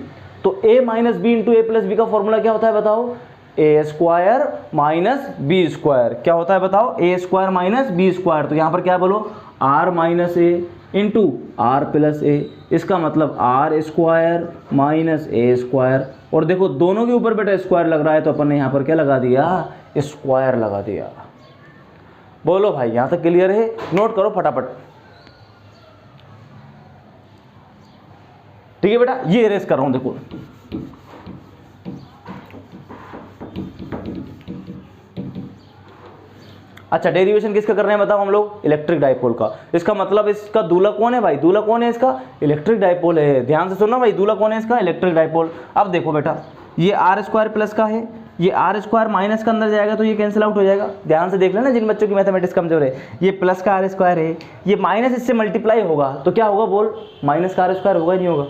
तो a minus B into A plus B का फॉर्मूला क्या होता है बताओ? A square minus B square. क्या होता है बताओ? A square minus B square. तो यहाँ पर क्या बोलो? R minus A into R plus A. इसका मतलब R square minus A square. और देखो दोनों के ऊपर बेटा स्क्वायर लग रहा है, तो अपन ने यहाँ पर क्या लगा दिया? स्क्वायर लगा दिया। बोलो भाई यहाँ तक क्लियर है? नोट करो फटाफट। ठीक है बेटा, ये इरेज कर रहा हूं देखो। अच्छा, डेरिवेशन किसका कर रहे हैं बताओ हम लोग? इलेक्ट्रिक डाइपोल का। इसका मतलब इसका दूल्हा कौन है भाई? दूल्हा कौन है इसका? इलेक्ट्रिक डाइपोल है। ध्यान से सुनना भाई, दूल्हा कौन है इसका? Electric dipole. अब देखो बेटा, ये आर स्क्वायर प्लस का है, ये आर स्क्वायर माइनस का अंदर जाएगा तो ये कैंसिल आउट हो जाएगा। ध्यान से देख लेना जिन बच्चों की मैथमेटिक्स कमजोर है। ये प्लस का आर स्क्वायर है, ये माइनस इससे मल्टीप्लाई होगा तो क्या होगा बोल? माइनस का आर स्क्वायर होगा ही नहीं होगा?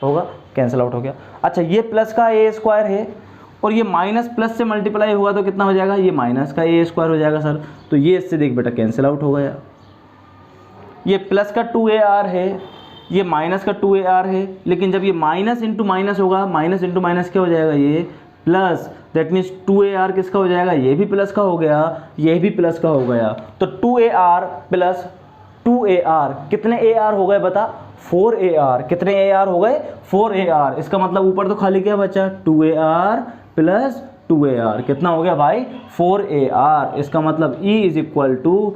होगा, कैंसिल आउट हो गया। अच्छा, ये प्लस का ए स्क्वायर है और ये माइनस प्लस से मल्टीप्लाई होगा तो कितना हो जाएगा? ये माइनस का ए स्क्वायर हो जाएगा सर। तो ये इससे देख बेटा कैंसिल आउट हो गया। ये प्लस का 2ar है, ये माइनस का 2ar है, लेकिन जब ये माइनस इंटू माइनस होगा, माइनस इंटू माइनस क्या हो जाएगा? ये प्लस। दैट मीन्स 2ar किसका हो जाएगा? ये भी प्लस का हो गया, ये भी प्लस का हो गया। तो 2ar प्लस 2ar, कितने ar हो गए बता? 4ar। कितने ar हो गए? 4ar। इसका मतलब ऊपर तो खाली क्या बचा? 2ar plus 2ar। कितना हो गया भाई? 4ar। इसका मतलब E is equal to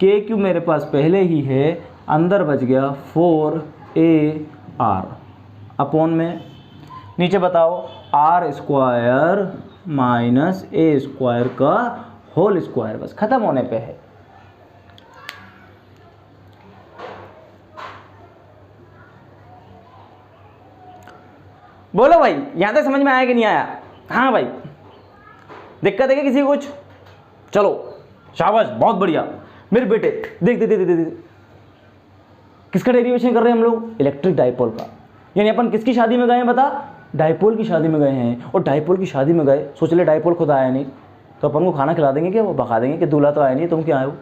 K Q मेरे पास पहले ही है, अंदर बच गया 4ar अपॉन में नीचे बताओ R square minus A square का होल स्क्वायर। बस खत्म होने पे है। बोलो भाई यहां तक समझ में आया कि नहीं आया? हाँ भाई, दिक्कत है क्या किसी को कुछ? चलो शाबाश, बहुत बढ़िया मेरे बेटे। देख देख देख देख, किसका डेरिवेशन कर रहे हैं हम लोग? इलेक्ट्रिक डाइपोल का। यानी अपन किसकी शादी में गए हैं बता? डाइपोल की शादी में गए हैं। और डाइपोल की शादी में गए, सोच ले डाइपोल खुद आया नहीं, तो अपन को खाना खिला देंगे क्या, वो भगा देंगे कि दूल्हा तो आया नहीं, तुम क्या आए हो।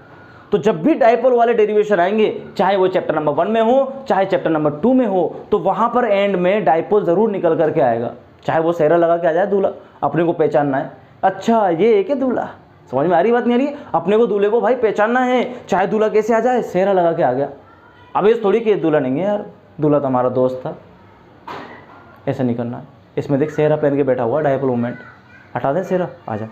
तो जब भी डायपोल वाले डेरिवेशन आएंगे, चाहे वो चैप्टर नंबर 1 में हो चाहे चैप्टर नंबर 2 में हो, तो वहां पर एंड में डायपोल जरूर निकल करके आएगा, चाहे वो सेहरा लगा के आ जाए दूल्हा, अपने को पहचानना है। अच्छा ये है कि दूल्हा, समझ में आ रही बात नहीं आ रही? अपने को दूल्हे को भाई पहचानना है, चाहे दूल्हा कैसे आ जाए, सेहरा लगा के आ गया। अब इस थोड़ी कि दूल्हा नहीं है यार, दूल्हा तो हमारा दोस्त था, ऐसा नहीं करना है। इसमें देख सेहरा पहन के बैठा हुआ, डायपोल मोमेंट, हटा दे सेहरा, आ जा।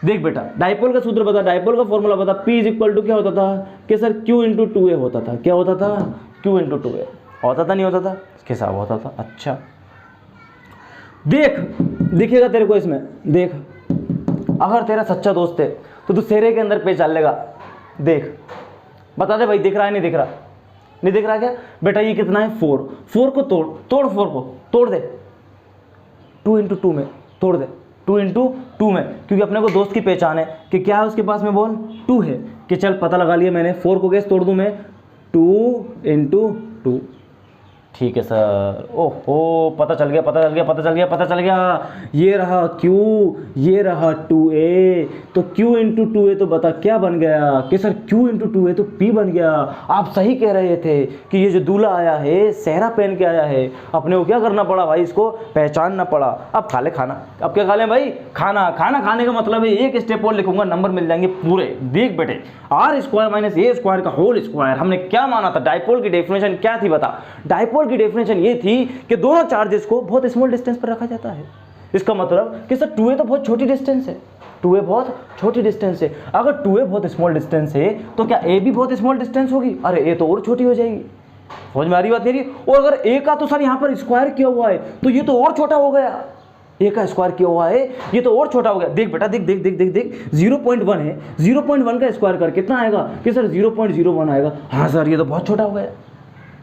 देख बेटा डायपोल का सूत्र बता, डायपोल का फॉर्मूला बता। P इज इक्वल टू क्या होता था कि सर Q इंटू 2A होता था। क्या होता था? Q इंटू 2A होता था, नहीं होता था? इसके हिसाब होता था। अच्छा देख, दिखेगा तेरे को इसमें, देख अगर तेरा सच्चा दोस्त है तो तू सेहरे के अंदर पहचान लेगा। देख बता दे भाई, दिख रहा है नहीं दिख रहा? नहीं दिख रहा क्या बेटा? ये कितना है 4, 4 को तोड़, 4 को तोड़ दे, 2 इंटू 2 में तोड़ दे, 2 इंटू 2 में, क्योंकि अपने को दोस्त की पहचान है कि क्या है उसके पास में, बोल 2 है, कि चल पता लगा लिया मैंने, 4 को कैसे तोड़ दूं मैं, 2 इंटू 2। ठीक है सर, ओहो पता चल गया, पता चल गया, पता चल गया, पता चल गया। ये रहा Q, ये रहा 2A, तो Q इंटू 2A तो बता क्या बन गया कि सर Q इंटू 2A तो P बन गया। आप सही कह रहे थे कि ये जो दूल्हा आया है सेहरा पहन के आया है, अपने को क्या करना पड़ा भाई, इसको पहचानना पड़ा। अब खा ले खाना। अब क्या खा लें भाई? खाना। खाना खाने का मतलब है एक स्टेप और लिखूंगा, नंबर मिल जाएंगे पूरे। देख बेटे R square minus A square का होल स्क्वायर, हमने क्या माना था? डायपोल की डेफिनेशन क्या थी बता? डायपोल की डेफिनेशन ये थी कि दोनों चार्जेस को बहुत स्मॉल डिस्टेंस पर रखा जाता है। इसका मतलब कि सर 2A तो बहुत छोटी डिस्टेंस है, 2A बहुत छोटी डिस्टेंस है। अगर 2A बहुत स्मॉल डिस्टेंस है तो क्या A भी बहुत स्मॉल डिस्टेंस होगी? अरे A तो और छोटी हो जाएगी। समझ में आ रही बात मेरी? और अगर A का तो सर यहाँ पर स्क्वायर किया हुआ है तो ये तो और छोटा हो गया। A का स्क्वायर किया हुआ है, ये तो और छोटा हो गया। देख बेटा, देख देख देख देख देख 0.1 है, 0.1 का स्क्वायर कर कितना आएगा कि सर 0.01 आएगा। हाँ सर ये तो बहुत छोटा हो गया।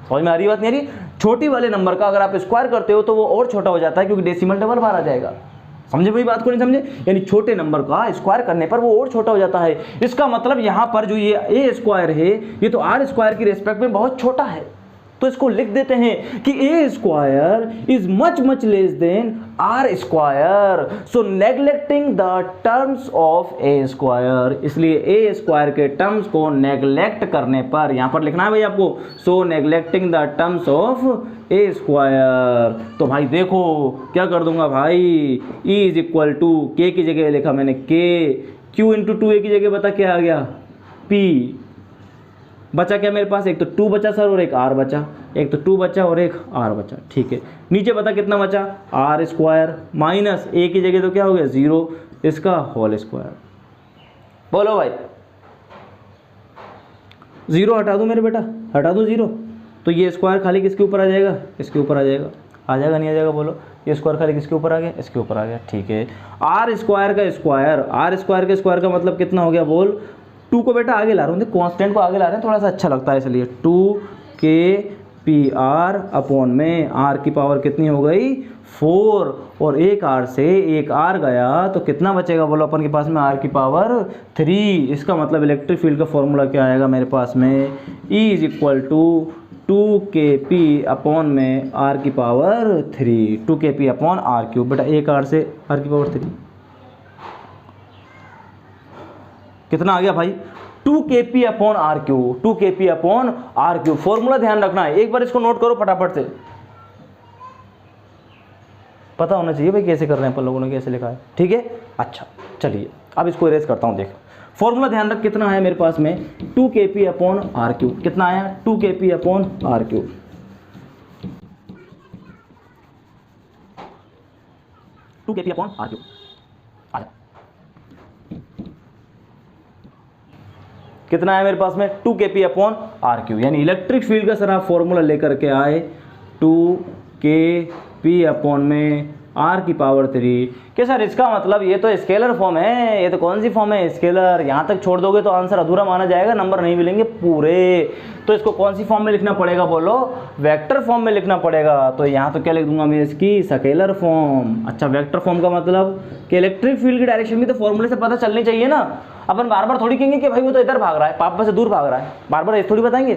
समझ में आ रही बात नहीं आ रही? छोटी वाले नंबर का अगर आप स्क्वायर करते हो तो वो और छोटा हो जाता है, क्योंकि डेसिमल डबल बार आ जाएगा। समझे भाई बात को? नहीं समझे? यानी छोटे नंबर का स्क्वायर करने पर वो और छोटा हो जाता है। इसका मतलब यहाँ पर जो ये A स्क्वायर है ये तो R स्क्वायर की रेस्पेक्ट में बहुत छोटा है, तो इसको लिख देते हैं कि A square is much much less than R square, so neglecting the terms of A square. इसलिए A स्क्वायर के टर्म्स को नेग्लेक्ट करने पर, यहां पर लिखना है भाई आपको, so neglecting the terms of A square. तो भाई देखो क्या कर दूंगा भाई, E is equal to K की जगह लिखा मैंने K, Q इंटू 2A की जगह बता क्या आ गया P। बचा क्या मेरे पास? एक तो 2 बचा सर और एक R बचा, एक तो 2 बचा और एक R बचा। ठीक है, नीचे बता कितना बचा? R स्क्वायर माइनस A की जगह तो क्या हो गया 0, इसका होल स्क्वायर। बोलो भाई 0 हटा दूं मेरे बेटा, हटा दूं 0, तो ये स्क्वायर खाली किसके ऊपर आ जाएगा? इसके ऊपर आ जाएगा। आ जाएगा नहीं आ जाएगा? बोलो। ये स्क्वायर खाली किसके ऊपर आ गया? इसके ऊपर आ गया। ठीक है, R स्क्वायर का स्क्वायर, R स्क्वायर के स्क्वायर का मतलब कितना हो गया बोल? 2 को बेटा आगे ला रहा हूँ, कांस्टेंट को आगे ला रहे हैं, थोड़ा सा अच्छा लगता है इसलिए। 2kPr अपॉन में R की पावर कितनी हो गई 4, और एक R से एक R गया तो कितना बचेगा बोलो अपन के पास में? R की पावर 3। इसका मतलब इलेक्ट्रिक फील्ड का फॉर्मूला क्या आएगा मेरे पास में? E is equal to 2kP upon में R की power 3, 2kP upon R cube. बेटा एक R से R की पावर 3 कितना आ गया भाई? 2kP upon R cube, 2kP upon R cube. Formula ध्यान रखना है, एक बार इसको नोट करो फटाफट से, पता होना चाहिए भाई कैसे कर रहे हैं अपन लोगों ने, कैसे लिखा है। ठीक है, अच्छा चलिए अब इसको इरेज करता हूं। देख फॉर्मूला ध्यान रख, कितना है मेरे पास में? 2kP upon R cube. कितना आया? 2kP upon R cube. Upon R cube आ जा। कितना है मेरे पास में? 2kP upon R cube. यानी इलेक्ट्रिक फील्ड का सर आप फॉर्मूला लेकर के आए 2kP अपॉन में R की पावर 3 कि सर इसका मतलब ये तो स्केलर फॉर्म है, ये तो कौन सी फॉर्म है? स्केलर। यहाँ तक छोड़ दोगे तो आंसर अधूरा माना जाएगा, नंबर नहीं मिलेंगे पूरे। तो इसको कौन सी फॉर्म में लिखना पड़ेगा बोलो? वेक्टर फॉर्म में लिखना पड़ेगा। तो यहाँ तो क्या लिख दूंगा मैं इसकी? Scalar form. अच्छा वेक्टर फॉर्म का मतलब कि इलेक्ट्रिक फील्ड की डायरेक्शन भी तो फॉर्मूले से पता चलनी चाहिए ना। अपन बार बार थोड़ी कहेंगे कि भाई वो तो इधर भाग रहा है, पापा से दूर भाग रहा है, बार बार थोड़ी बताएंगे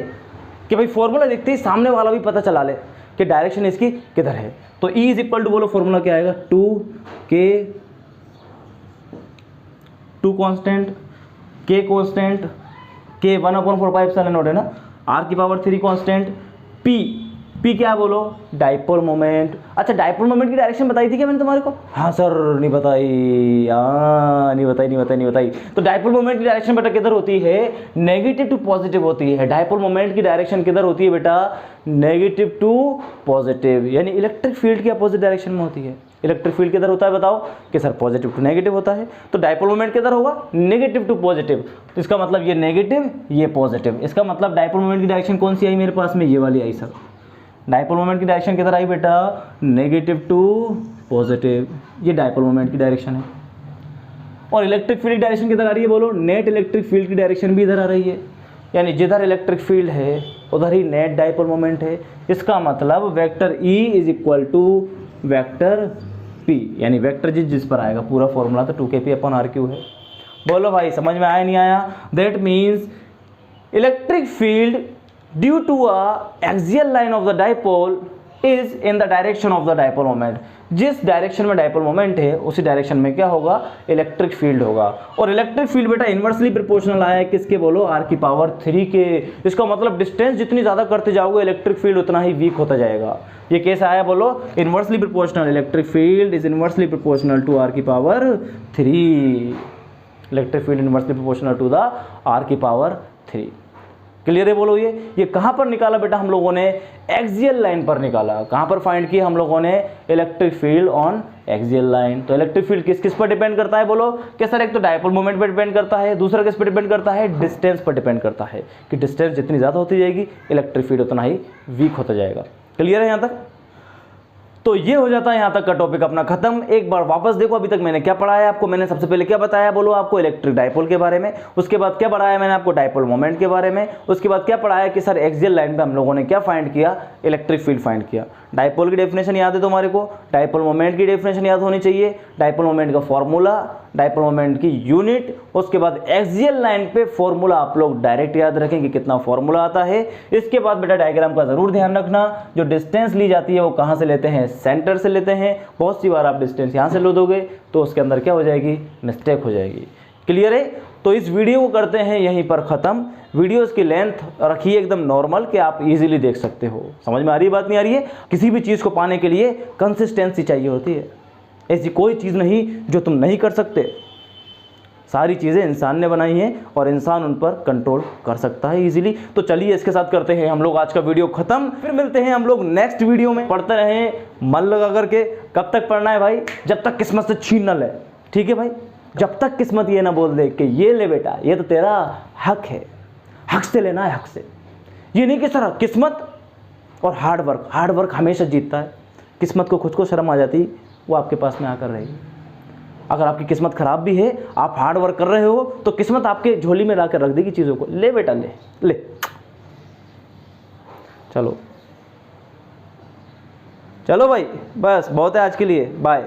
कि भाई फॉर्मूला देखते ही सामने वाला भी पता चला ले कि डायरेक्शन इसकी किधर है। तो E इज इक्वल टू बोलो फॉर्मूला क्या आएगा? 2k 2 constant, k constant, k 1/4πε0 है ना, r की पावर 3 कांस्टेंट, p क्या बोलो, डाइपोल मोमेंट। अच्छा डाइपोल मोमेंट की डायरेक्शन बताई थी क्या मैंने तुम्हारे को? हाँ सर नहीं बताई, हाँ नहीं बताई। तो डाइपोल मोमेंट की डायरेक्शन बेटा किधर होती है, नेगेटिव टू पॉजिटिव होती है। डाइपोल मोमेंट की डायरेक्शन किधर होती है बेटा, नेगेटिव टू पॉजिटिव, यानी इलेक्ट्रिक फील्ड की अपोजिट डायरेक्शन में होती है। इलेक्ट्रिक फील्ड किधर होता है बताओ, कि सर पॉजिटिव टू नेगेटिव होता है। तो डाइपोल मोमेंट किधर होगा, नेगेटिव टू पॉजिटिव। तो इसका मतलब ये नेगेटिव ये पॉजिटिव, इसका मतलब डाइपोल मोमेंट की डायरेक्शन कौन सी आई मेरे पास में, ये वाली आई सर। डाइपोल मोमेंट की डायरेक्शन किधर आई बेटा, नेगेटिव टू पॉजिटिव, ये डाइपोल मोमेंट की डायरेक्शन है। और इलेक्ट्रिक फील्ड की डायरेक्शन किधर आ रही है बोलो, नेट इलेक्ट्रिक फील्ड की डायरेक्शन भी इधर आ रही है, यानी जिधर इलेक्ट्रिक फील्ड है उधर ही नेट डाइपोल मोमेंट है। इसका मतलब vector E is equal to vector P, यानी वेक्टर जिस पर आएगा, पूरा फॉर्मूला तो 2kp/r³ है। बोलो भाई समझ में आया नहीं आया? That means electric field due to a axial line of the dipole is in the direction of the dipole moment. जिस डायरेक्शन में डाइपोल मोमेंट है उसी डायरेक्शन में क्या होगा, इलेक्ट्रिक फील्ड होगा। और इलेक्ट्रिक फील्ड बेटा इन्वर्सली प्रोपोर्शनल आया है किसके बोलो, r³ के। इसका मतलब डिस्टेंस जितनी ज़्यादा करते जाओगे इलेक्ट्रिक फील्ड उतना ही वीक होता जाएगा। ये कैसे आया बोलो, inversely proportional, electric field is inversely proportional to r³। Electric field inversely proportional to the r³। Clear है बोलो? ये कहाँ पर निकाला बेटा हम लोगों ने, एक्सियल लाइन पर निकाला। कहाँ पर फाइंड किया हम लोगों ने, electric field on axial line. तो इलेक्ट्रिक फील्ड किस पर डिपेंड करता है बोलो, कि सर एक तो डाइपोल मोमेंट पर डिपेंड करता है, दूसरा किस पर डिपेंड करता है, डिस्टेंस पर डिपेंड करता है, कि डिस्टेंस जितनी ज़्यादा होती जाएगी इलेक्ट्रिक फील्ड उतना ही वीक होता जाएगा। क्लियर है यहाँ तक? तो ये हो जाता है यहाँ तक का टॉपिक अपना खत्म। एक बार वापस देखो अभी तक मैंने क्या पढ़ाया आपको। मैंने सबसे पहले क्या बताया बोलो आपको, इलेक्ट्रिक डाइपोल के बारे में। उसके बाद क्या पढ़ाया मैंने आपको, डाइपोल मोमेंट के बारे में। उसके बाद क्या पढ़ाया कि सर एक्सियल लाइन पे हम लोगों ने क्या फाइंड किया, इलेक्ट्रिक फील्ड फाइंड किया। डाइपोल की डेफिनेशन याद है तुम्हारे को, डाइपोल मोमेंट की डेफिनेशन याद होनी चाहिए, डाइपोल मोमेंट का फॉर्मूला, डाइपोल मोमेंट की यूनिट। उसके बाद एक्सियल लाइन पे फॉर्मूला आप लोग डायरेक्ट याद रखें कि कितना फॉर्मूला आता है। इसके बाद बेटा डायग्राम का जरूर ध्यान रखना, जो डिस्टेंस ली जाती है वो कहाँ से लेते हैं, सेंटर से लेते हैं। बहुत सी बार आप डिस्टेंस यहाँ से लो दोगे तो उसके अंदर क्या हो जाएगी, मिस्टेक हो जाएगी। क्लियर है? तो इस वीडियो को करते हैं यहीं पर ख़त्म। वीडियोस की लेंथ रखिए एकदम नॉर्मल कि आप इजीली देख सकते हो। समझ में आ रही है बात नहीं आ रही है? किसी भी चीज़ को पाने के लिए कंसिस्टेंसी चाहिए होती है। ऐसी कोई चीज़ नहीं जो तुम नहीं कर सकते। सारी चीज़ें इंसान ने बनाई हैं और इंसान उन पर कंट्रोल कर सकता है इजीली। तो चलिए इसके साथ करते हैं हम लोग आज का वीडियो ख़त्म। फिर मिलते हैं हम लोग नेक्स्ट वीडियो में। पढ़ते रहें मन लगा करके। कब तक पढ़ना है भाई, जब तक किस्मत से छीन न ले। ठीक है भाई, जब तक किस्मत ये ना बोल दे कि ये ले बेटा ये तो तेरा हक है, हक से लेना है, हक से। ये नहीं कि सर किस्मत और हार्ड वर्क हमेशा जीतता है। किस्मत को खुद को शर्म आ जाती, वो आपके पास में आकर रहेगी। अगर आपकी किस्मत खराब भी है, आप हार्ड वर्क कर रहे हो, तो किस्मत आपके झोली में लाकर रख देगी चीज़ों को। ले बेटा ले। चलो भाई, बस बहुत है आज के लिए, बाय।